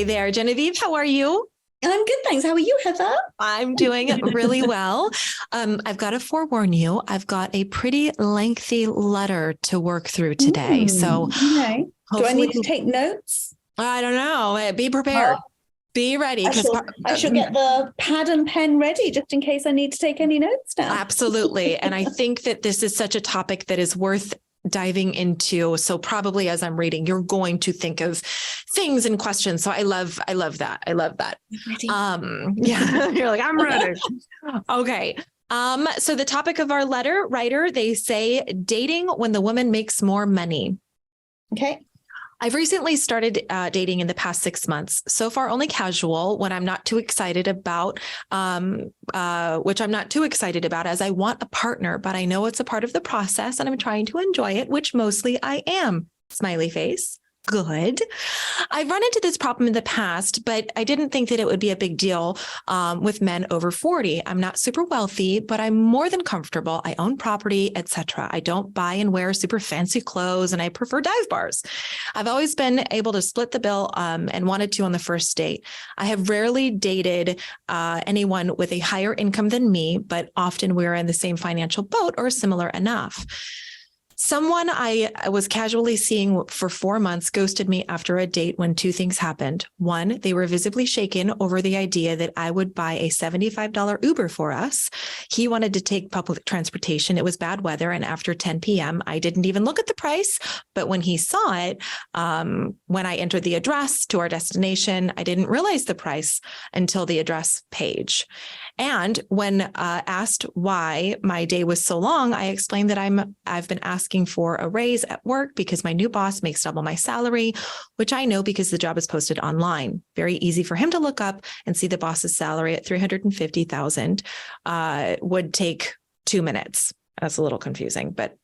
Hi there, Genevieve. How are you? I'm good, thanks. How are you, Heather? I'm doing really well. I've got to forewarn you, I've got a pretty lengthy letter to work through today. So Okay. Do I hopefully, need to take notes? I don't know, be Oh, prepared. Be ready I because shall, I shall get the pad and pen ready just in case I need to take any notes now. absolutely. And I think that this is such a topic that is worth diving into. So probably as I'm reading, you're going to think of things and questions. So I love that. I love that. Yeah, you're like, I'm ready. Okay. So the topic of our letter writer, they say dating when the woman makes more money. Okay. I've recently started dating in the past 6 months. So far, only casual, when I'm not too excited about, which I'm not too excited about as I want a partner, but I know it's a part of the process and I'm trying to enjoy it, which mostly I am. Smiley face. Good. I've run into this problem in the past, but I didn't think that it would be a big deal with men over 40. I'm not super wealthy, but I'm more than comfortable. I own property, etc. I don't buy and wear super fancy clothes, and I prefer dive bars. I've always been able to split the bill and wanted to on the first date. I have rarely dated anyone with a higher income than me, but often we're in the same financial boat or similar enough. Someone I was casually seeing for 4 months ghosted me after a date when two things happened. One, they were visibly shaken over the idea that I would buy a $75 Uber for us. He wanted to take public transportation. It was bad weather. And after 10 p.m., I didn't even look at the price. But when he saw it, when I entered the address to our destination, I didn't realize the price until the address page. And when asked why my day was so long, I explained that I've been asking for a raise at work because my new boss makes double my salary, which I know because the job is posted online. Very easy for him to look up and see the boss's salary at $350,000 would take 2 minutes. That's a little confusing, but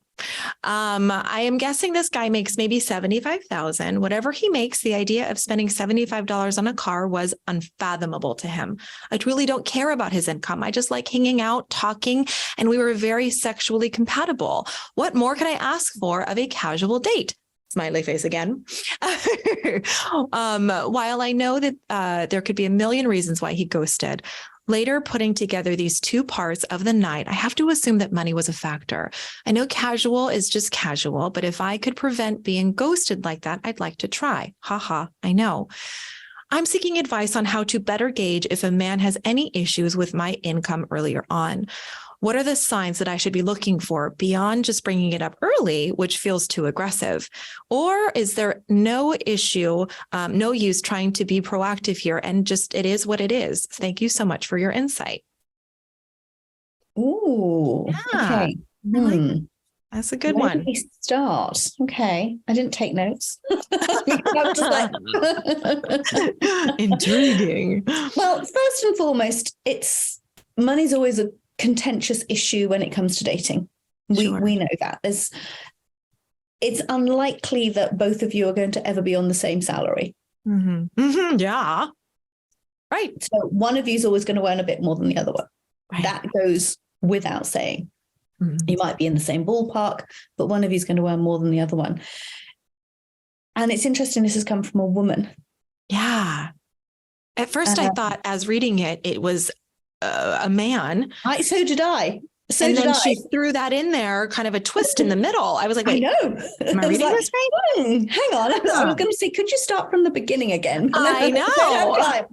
I am guessing this guy makes maybe $75,000. Whatever he makes, the idea of spending $75 on a car was unfathomable to him. I truly don't care about his income. I just like hanging out, talking, and we were very sexually compatible. What more can I ask for of a casual date? Smiley face again. While I know that there could be a million reasons why he ghosted, later putting together these two parts of the night, I have to assume that money was a factor. I know casual is just casual, but if I could prevent being ghosted like that, I'd like to try. Haha, I know. I'm seeking advice on how to better gauge if a man has any issues with my income earlier on. What are the signs that I should be looking for beyond just bringing it up early, which feels too aggressive? Or is there no issue, no use trying to be proactive here and just it is what it is? Thank you so much for your insight. Ooh, Yeah, okay. That's a good Where one. do we start? Okay. I didn't take notes. Intriguing. Well, first and foremost, money's always a contentious issue when it comes to dating. Sure. We know that. It's unlikely that both of you are going to ever be on the same salary. Mm-hmm. Mm-hmm. Yeah. Right. So one of you is always going to earn a bit more than the other one. Right. That goes without saying. Mm-hmm. You might be in the same ballpark, but one of you is going to earn more than the other one. And it's interesting, this has come from a woman. Yeah. At first, I thought as reading it, it was a man. So did I. And then she threw that in there, kind of a twist in the middle. I was like, wait, I know. Am I reading this right? Hang on. I was going to say, could you start from the beginning again? I know.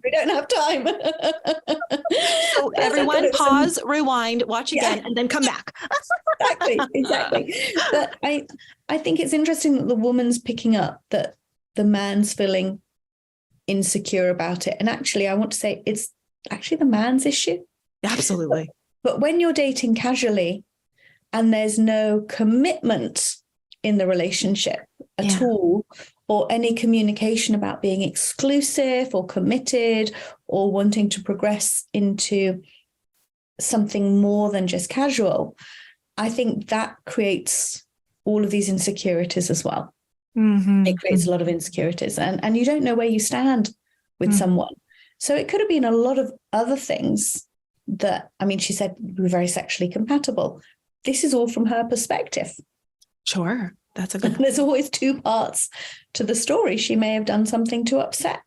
We don't have time. So everyone pause, rewind, watch again, and then come back. Exactly. But I think it's interesting that the woman's picking up that the man's feeling insecure about it. And actually, I want to say it's actually the man's issue. Absolutely. But when you're dating casually and there's no commitment in the relationship at all, or any communication about being exclusive or committed or wanting to progress into something more than just casual, I think that creates all of these insecurities as well. Mm-hmm. It creates a lot of insecurities and you don't know where you stand with someone. So it could have been a lot of other things that, I mean, she said we were very sexually compatible. This is all from her perspective. Sure. That's a good There's always two parts to the story. She may have done something to upset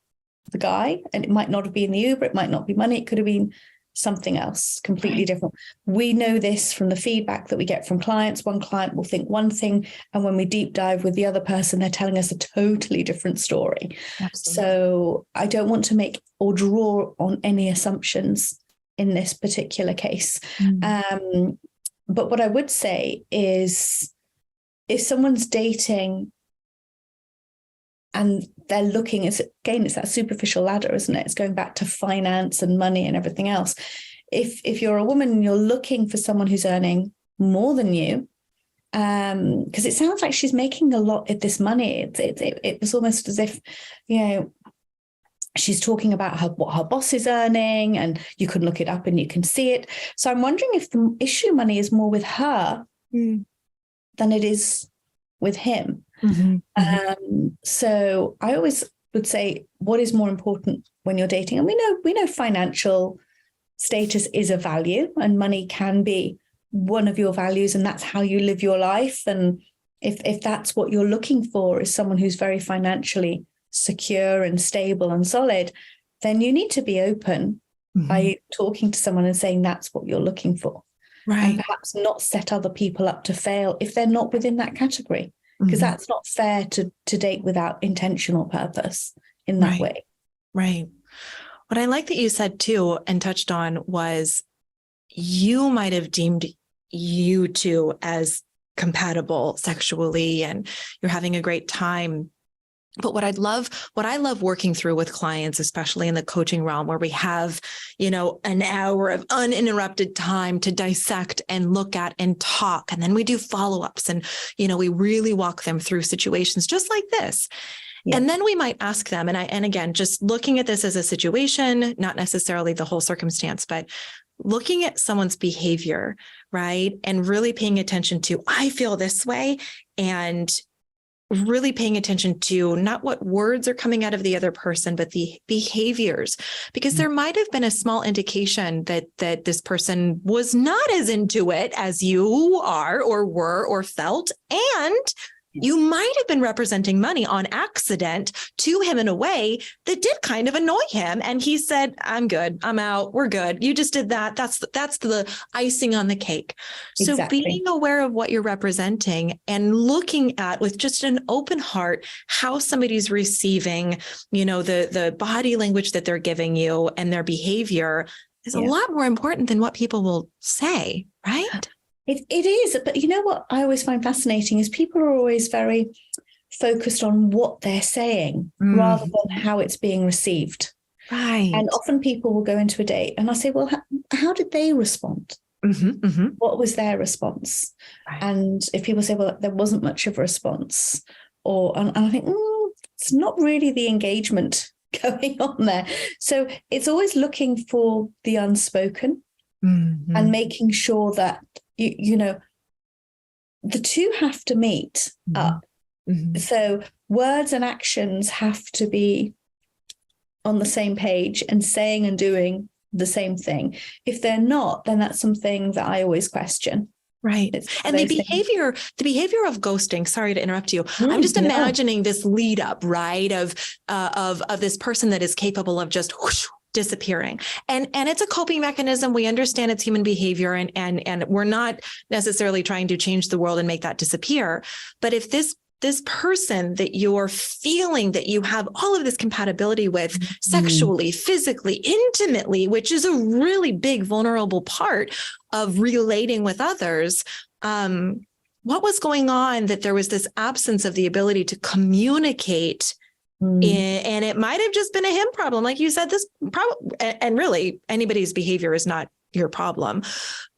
the guy, and it might not have been the Uber, it might not be money, it could have been something else completely different. We know this from the feedback that we get from clients. One client will think one thing, and when we deep dive with the other person, they're telling us a totally different story. Absolutely. So I don't want to make or draw on any assumptions in this particular case. But what I would say is, if someone's dating and they're looking, it's that superficial ladder, isn't it? It's going back to finance and money and everything else. If you're a woman and you're looking for someone who's earning more than you, because it sounds like she's making a lot of this money. It was almost as if, she's talking about what her boss is earning, and you can look it up and you can see it. So I'm wondering if the issue money is more with her than it is with him. So I always would say, what is more important when you're dating? And we know financial status is a value, and money can be one of your values, and that's how you live your life. And if that's what you're looking for, is someone who's very financially secure and stable and solid, then you need to be open by talking to someone and saying that's what you're looking for. And perhaps not set other people up to fail if they're not within that category, because that's not fair to date without intentional purpose in that way. Right. What I like that you said too and touched on was, you might have deemed you two as compatible sexually and you're having a great time. But what I love working through with clients, especially in the coaching realm, where we have, an hour of uninterrupted time to dissect and look at and talk. And then we do follow-ups and, we really walk them through situations just like this. Yeah. And then we might ask them, and again, just looking at this as a situation, not necessarily the whole circumstance, but looking at someone's behavior, right? And really paying attention to, I feel this way, and really paying attention to not what words are coming out of the other person, but the behaviors, because there might have been a small indication that this person was not as into it as you are or were or felt. And you might have been representing money on accident to him in a way that did kind of annoy him. And he said, I'm good. I'm out. We're good. You just did that. That's the icing on the cake. Exactly. So being aware of what you're representing and looking at with just an open heart, how somebody's receiving, the body language that they're giving you and their behavior is a lot more important than what people will say, right? It is, but you know what I always find fascinating is people are always very focused on what they're saying rather than how it's being received. Right. And often people will go into a date and I'll say, well, how did they respond? What was their response? Right. And if people say, well, there wasn't much of a response, and I think, it's not really the engagement going on there. So it's always looking for the unspoken and making sure that the two have to meet up. So words and actions have to be on the same page and saying and doing the same thing. If they're not, then that's something that I always question. Right. And the behavior of ghosting, sorry to interrupt you. I'm just imagining this lead up, right? Of this person that is capable of just whoosh, disappearing. And it's a coping mechanism. We understand it's human behavior and we're not necessarily trying to change the world and make that disappear. But if this person that you're feeling that you have all of this compatibility with sexually, physically, intimately, which is a really big, vulnerable part of relating with others, what was going on that there was this absence of the ability to communicate? And it might have just been a him problem. Like you said, and really anybody's behavior is not your problem,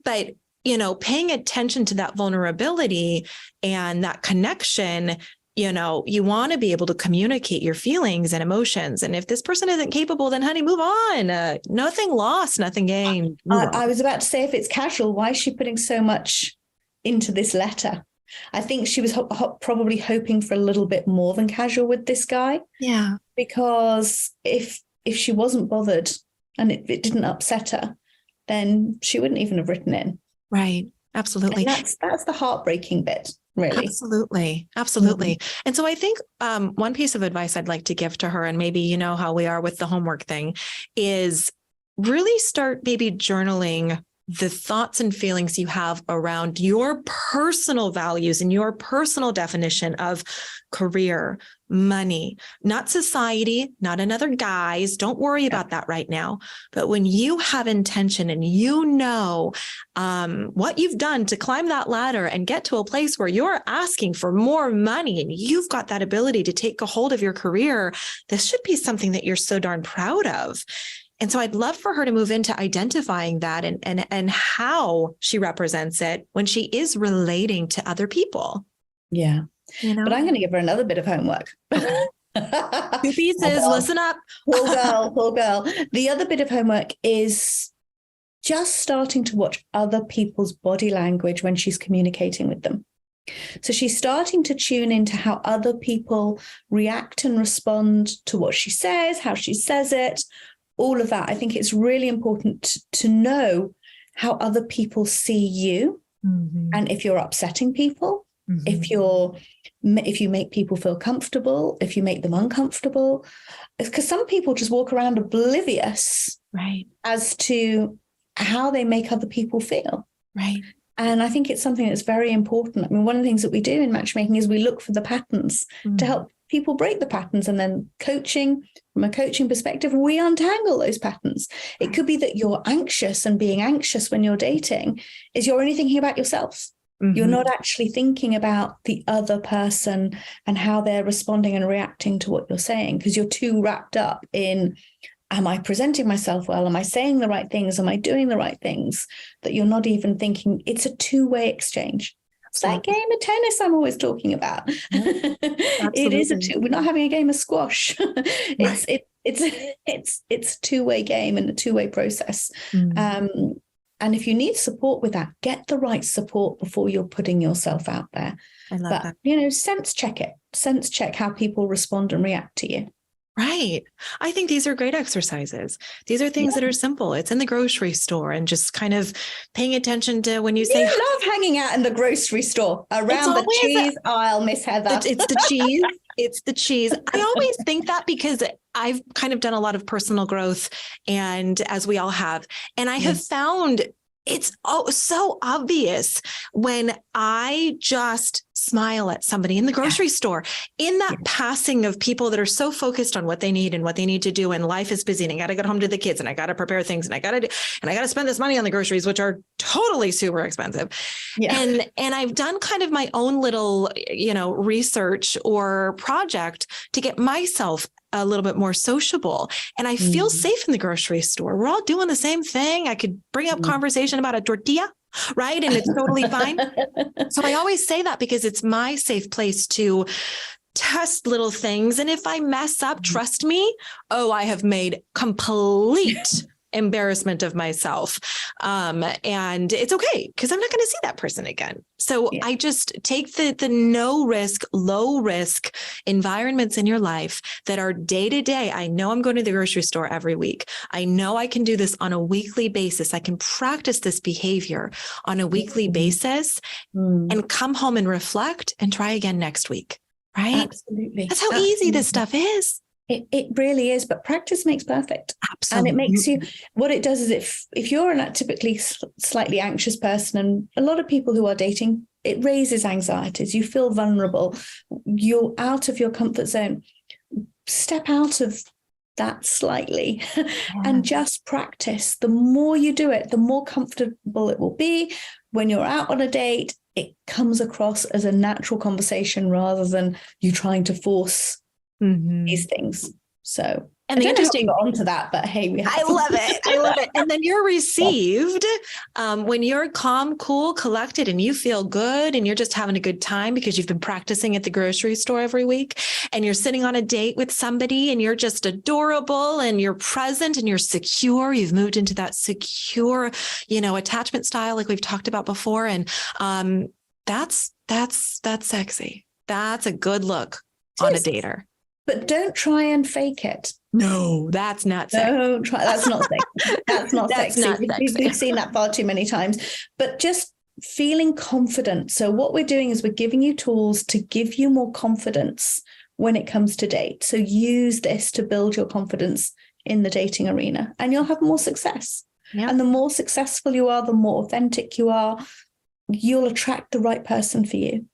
but paying attention to that vulnerability and that connection, you want to be able to communicate your feelings and emotions. And if this person isn't capable, then honey, move on. Nothing lost, nothing gained. I was about to say, if it's casual, why is she putting so much into this letter? I think she was probably hoping for a little bit more than casual with this guy. Yeah. Because if she wasn't bothered and it didn't upset her, then she wouldn't even have written in. Right. Absolutely. And that's the heartbreaking bit. really. Absolutely. Absolutely. And so I think one piece of advice I'd like to give to her, and maybe you know how we are with the homework thing, is really start maybe journaling the thoughts and feelings you have around your personal values and your personal definition of career, money, not society, not another guy's. Don't worry about that right now. But when you have intention and you know what you've done to climb that ladder and get to a place where you're asking for more money and you've got that ability to take a hold of your career, this should be something that you're so darn proud of. And so I'd love for her to move into identifying that and how she represents it when she is relating to other people. Yeah. You know? But I'm going to give her another bit of homework. 2 pieces, listen up. Poor girl. The other bit of homework is just starting to watch other people's body language when she's communicating with them. So she's starting to tune into how other people react and respond to what she says, how she says it, all of that. I think it's really important to know how other people see you. And if you're upsetting people, if you make people feel comfortable, if you make them uncomfortable, because some people just walk around oblivious as to how they make other people feel. Right. And I think it's something that's very important. I mean, one of the things that we do in matchmaking is we look for the patterns to help people break the patterns, and then from a coaching perspective, we untangle those patterns. It could be that you're anxious, and being anxious when you're dating is you're only thinking about yourself. You're not actually thinking about the other person and how they're responding and reacting to what you're saying, because you're too wrapped up in, am I presenting myself well? Am I saying the right things? Am I doing the right things? That you're not even thinking. It's a two-way exchange. It's that game of tennis I'm always talking about. It is we're not having a game of squash. It's a two-way game and a two-way process. And if you need support with that, get the right support before you're putting yourself out there. I love that. Sense check it. Sense check how people respond and react to you. Right. I think these are great exercises. These are things that are simple. It's in the grocery store, and just kind of paying attention to when you say, I love hanging out in the grocery store around the cheese aisle, Miss Heather. It's the cheese. It's the cheese. I always think that because I've kind of done a lot of personal growth, and as we all have, and I have found it's so obvious when I just smile at somebody in the grocery store, in that passing of people that are so focused on what they need and what they need to do. And life is busy, and I got to get home to the kids, and I got to prepare things, and I got to spend this money on the groceries, which are totally super expensive. And I've done kind of my own little, research or project to get myself a little bit more sociable. And I feel safe in the grocery store. We're all doing the same thing. I could bring up conversation about a tortilla, right? And it's totally fine. So I always say that because it's my safe place to test little things. And if I mess up, trust me, I have made complete embarrassment of myself. And it's okay, because I'm not going to see that person again. So I just take the no risk, low risk environments in your life that are day to day. I know I'm going to the grocery store every week. I know I can do this on a weekly basis. I can practice this behavior on a weekly basis and come home and reflect and try again next week. Right? Absolutely. That's how easy this stuff is. It really is, but practice makes perfect. Absolutely. And it makes you, what it does is if you're a typically slightly anxious person, and a lot of people who are dating, it raises anxieties. You feel vulnerable. You're out of your comfort zone. Step out of that slightly and just practice. The more you do it, the more comfortable it will be. When you're out on a date, it comes across as a natural conversation rather than you trying to force these things. So, and the interesting got onto that, but hey, I love it. I love it. And then you're received when you're calm, cool, collected, and you feel good, and you're just having a good time because you've been practicing at the grocery store every week, and you're sitting on a date with somebody, and you're just adorable, and you're present, and you're secure. You've moved into that secure, attachment style, like we've talked about before, and that's sexy. That's a good look on a dater. But don't try and fake it. No, that's not sexy. Don't try. That's not sexy. That's not sexy. We've seen that far too many times. But just feeling confident. So what we're doing is we're giving you tools to give you more confidence when it comes to date. So use this to build your confidence in the dating arena, and you'll have more success. Yeah. And the more successful you are, the more authentic you are, you'll attract the right person for you.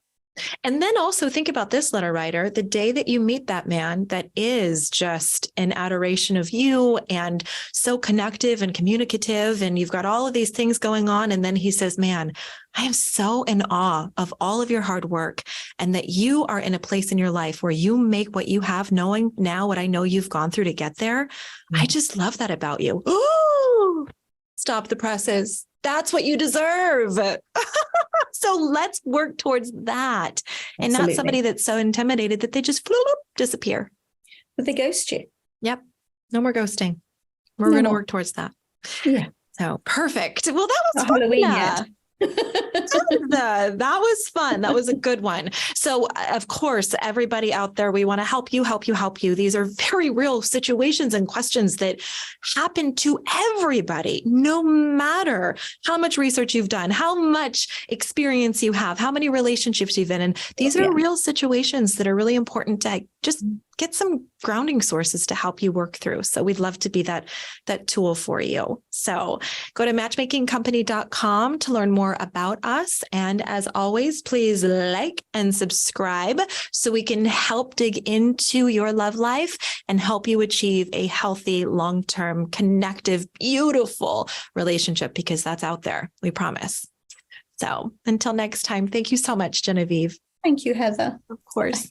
And then also think about this, letter writer, the day that you meet that man that is just an adoration of you and so connective and communicative, and you've got all of these things going on. And then he says, man, I am so in awe of all of your hard work, and that you are in a place in your life where you make what you have, knowing now what I know you've gone through to get there. I just love that about you. Ooh, stop the presses. That's what you deserve. So let's work towards that, and Absolutely. not somebody that's so intimidated that they just disappear. But they ghost you. Yep. No more ghosting. We're going to work towards that. Yeah. So perfect. Well, that was Not fun. Halloween yet. That was fun. That was a good one. So, of course, everybody out there, we want to help you. These are very real situations and questions that happen to everybody, no matter how much research you've done, how much experience you have, how many relationships you've been in. These are real situations that are really important to just get some grounding sources to help you work through. So we'd love to be that tool for you. So go to matchmakingcompany.com to learn more about us. And as always, please like and subscribe so we can help dig into your love life and help you achieve a healthy, long-term, connective, beautiful relationship, because that's out there. We promise. So until next time, thank you so much, Genevieve. Thank you, Heather. Of course.